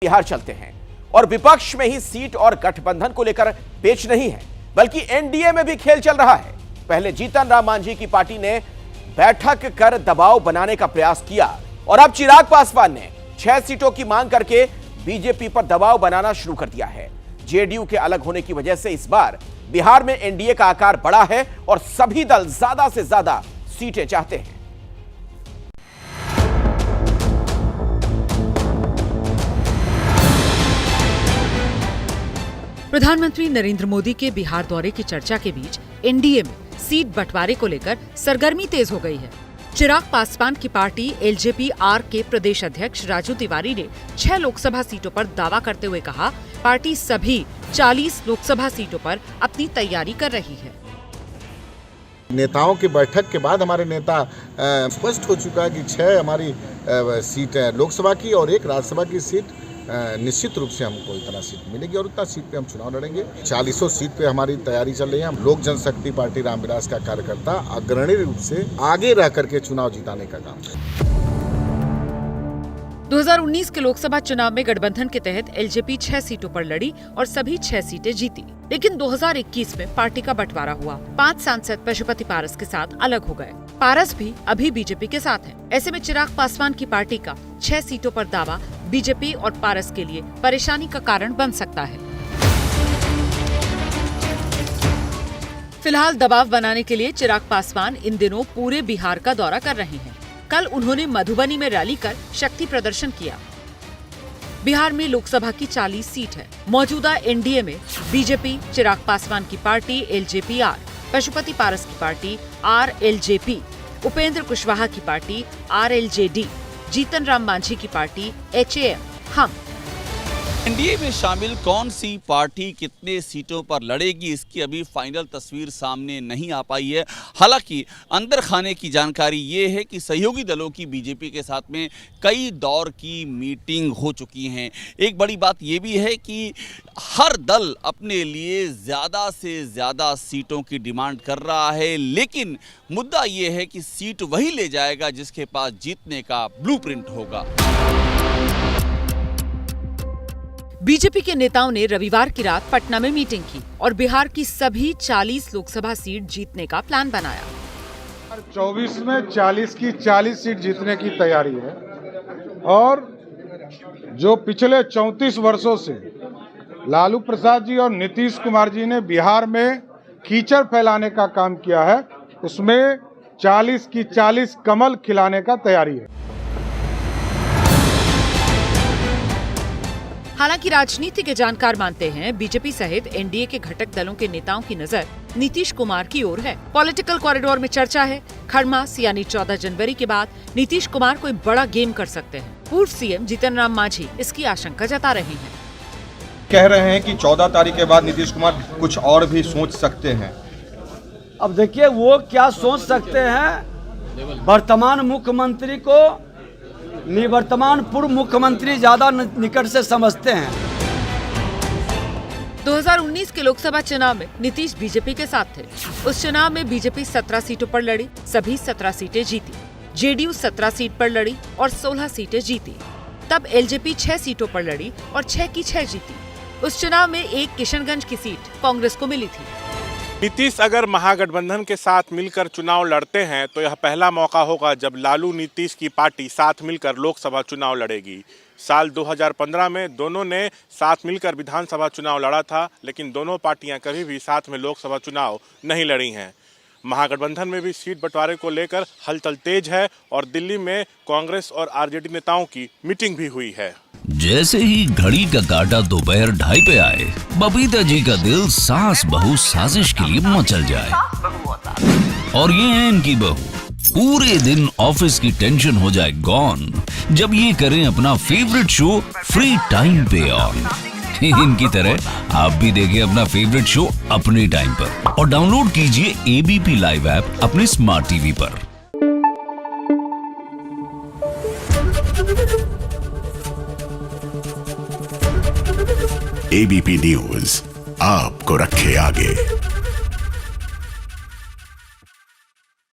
बिहार चलते हैं और विपक्ष में ही सीट और गठबंधन को लेकर पेच नहीं है, बल्कि एनडीए में भी खेल चल रहा है। पहले जीतन राम मांझी की पार्टी ने बैठक कर दबाव बनाने का प्रयास किया और अब चिराग पासवान ने 6 सीटों की मांग करके बीजेपी पर दबाव बनाना शुरू कर दिया है। जेडीयू के अलग होने की वजह से इस बार बिहार में एनडीए का आकार बड़ा है और सभी दल ज्यादा से ज्यादा सीटें चाहते हैं। प्रधानमंत्री नरेंद्र मोदी के बिहार दौरे की चर्चा के बीच एनडीए में सीट बंटवारे को लेकर सरगर्मी तेज हो गई है। चिराग पासवान की पार्टी एलजेपी-आर के प्रदेश अध्यक्ष राजू तिवारी ने 6 लोकसभा सीटों पर दावा करते हुए कहा, पार्टी सभी 40 लोकसभा सीटों पर अपनी तैयारी कर रही है। नेताओं की बैठक के बाद हमारे नेता स्पष्ट हो चुका है कि 6 हमारी सीट है लोकसभा की और 1 राज्यसभा की सीट निश्चित रूप से हमको इतना सीट मिलेगी और उतना सीट पे हम चुनाव लड़ेंगे। 40 सीट पे हमारी तैयारी चल रही है। हम लोक जनशक्ति पार्टी रामविलास का कार्यकर्ता अग्रणी रूप से आगे रह करके चुनाव जिताने का काम है। 2019 के लोकसभा चुनाव में गठबंधन के तहत एलजेपी 6 सीटों पर लड़ी और सभी 6 सीटें जीती, लेकिन 2021 में पार्टी का बंटवारा हुआ। 5 सांसद पशुपति पारस के साथ अलग हो गए। पारस भी अभी बीजेपी के साथ हैं। ऐसे में चिराग पासवान की पार्टी का 6 सीटों पर दावा बीजेपी और पारस के लिए परेशानी का कारण बन सकता है। फिलहाल दबाव बनाने के लिए चिराग पासवान इन दिनों पूरे बिहार का दौरा कर रहे हैं। कल उन्होंने मधुबनी में रैली कर शक्ति प्रदर्शन किया। बिहार में लोकसभा की 40 सीट है। मौजूदा एनडीए में बीजेपी, चिराग पासवान की पार्टी एलजेपी-आर, पशुपति पारस की पार्टी आरएलजेपी, उपेंद्र कुशवाहा की पार्टी आरएलजेडी, जीतन राम मांझी की पार्टी एचएएम, हम। एनडीए में शामिल कौन सी पार्टी कितने सीटों पर लड़ेगी, इसकी अभी फाइनल तस्वीर सामने नहीं आ पाई है। हालांकि अंदर खाने की जानकारी ये है कि सहयोगी दलों की बीजेपी के साथ में कई दौर की मीटिंग हो चुकी हैं। एक बड़ी बात ये भी है कि हर दल अपने लिए ज़्यादा से ज़्यादा सीटों की डिमांड कर रहा है, लेकिन मुद्दा ये है कि सीट वही ले जाएगा जिसके पास जीतने का ब्लूप्रिंट होगा। बीजेपी के नेताओं ने रविवार की रात पटना में मीटिंग की और बिहार की सभी 40 लोकसभा सीट जीतने का प्लान बनाया। 24 में 40 की 40 सीट जीतने की तैयारी है और जो पिछले 34 वर्षों से लालू प्रसाद जी और नीतीश कुमार जी ने बिहार में कीचड़ फैलाने का काम किया है, उसमें 40 की 40 कमल खिलाने का तैयारी है। हालांकि राजनीति के जानकार मानते हैं बीजेपी सहित एनडीए के घटक दलों के नेताओं की नजर नीतीश कुमार की ओर है। पॉलिटिकल कॉरिडोर में चर्चा है, खड़मास यानी 14 जनवरी के बाद नीतीश कुमार कोई बड़ा गेम कर सकते हैं। पूर्व सीएम जीतन राम मांझी इसकी आशंका जता रहे हैं। कह रहे हैं कि 14 तारीख के बाद नीतीश कुमार कुछ और भी सोच सकते हैं। अब देखिए वो क्या सोच सकते हैं। वर्तमान मुख्यमंत्री को निवर्तमान पूर्व मुख्यमंत्री ज्यादा निकट से समझते हैं। 2019 के लोकसभा चुनाव में नीतीश बीजेपी के साथ थे। उस चुनाव में बीजेपी 17 सीटों पर लड़ी, सभी 17 सीटें जीती। जेडीयू 17 सीट पर लड़ी और 16 सीटें जीती। तब एलजेपी 6 सीटों पर लड़ी और 6 की 6 जीती। उस चुनाव में एक किशनगंज की सीट कांग्रेस को मिली थी। नीतीश अगर महागठबंधन के साथ मिलकर चुनाव लड़ते हैं तो यह पहला मौका होगा जब लालू नीतीश की पार्टी साथ मिलकर लोकसभा चुनाव लड़ेगी। साल 2015 में दोनों ने साथ मिलकर विधानसभा चुनाव लड़ा था, लेकिन दोनों पार्टियां कभी भी साथ में लोकसभा चुनाव नहीं लड़ी हैं। महागठबंधन में भी सीट बंटवारे को लेकर हलचल तेज है और दिल्ली में कांग्रेस और आरजेडी नेताओं की मीटिंग भी हुई है। जैसे ही घड़ी का काटा दोपहर 2:30 पे आए, बबीता जी का दिल सास बहू साजिश के लिए मचल जाए। और ये है इनकी बहू, पूरे दिन ऑफिस की टेंशन हो जाए गॉन जब ये करें अपना फेवरेट शो फ्री टाइम पे ऑन। इनकी तरह आप भी देखें अपना फेवरेट शो अपने टाइम पर और डाउनलोड कीजिए एबीपी लाइव ऐप अपने स्मार्ट टीवी पर। एबीपी न्यूज आपको रखे आगे।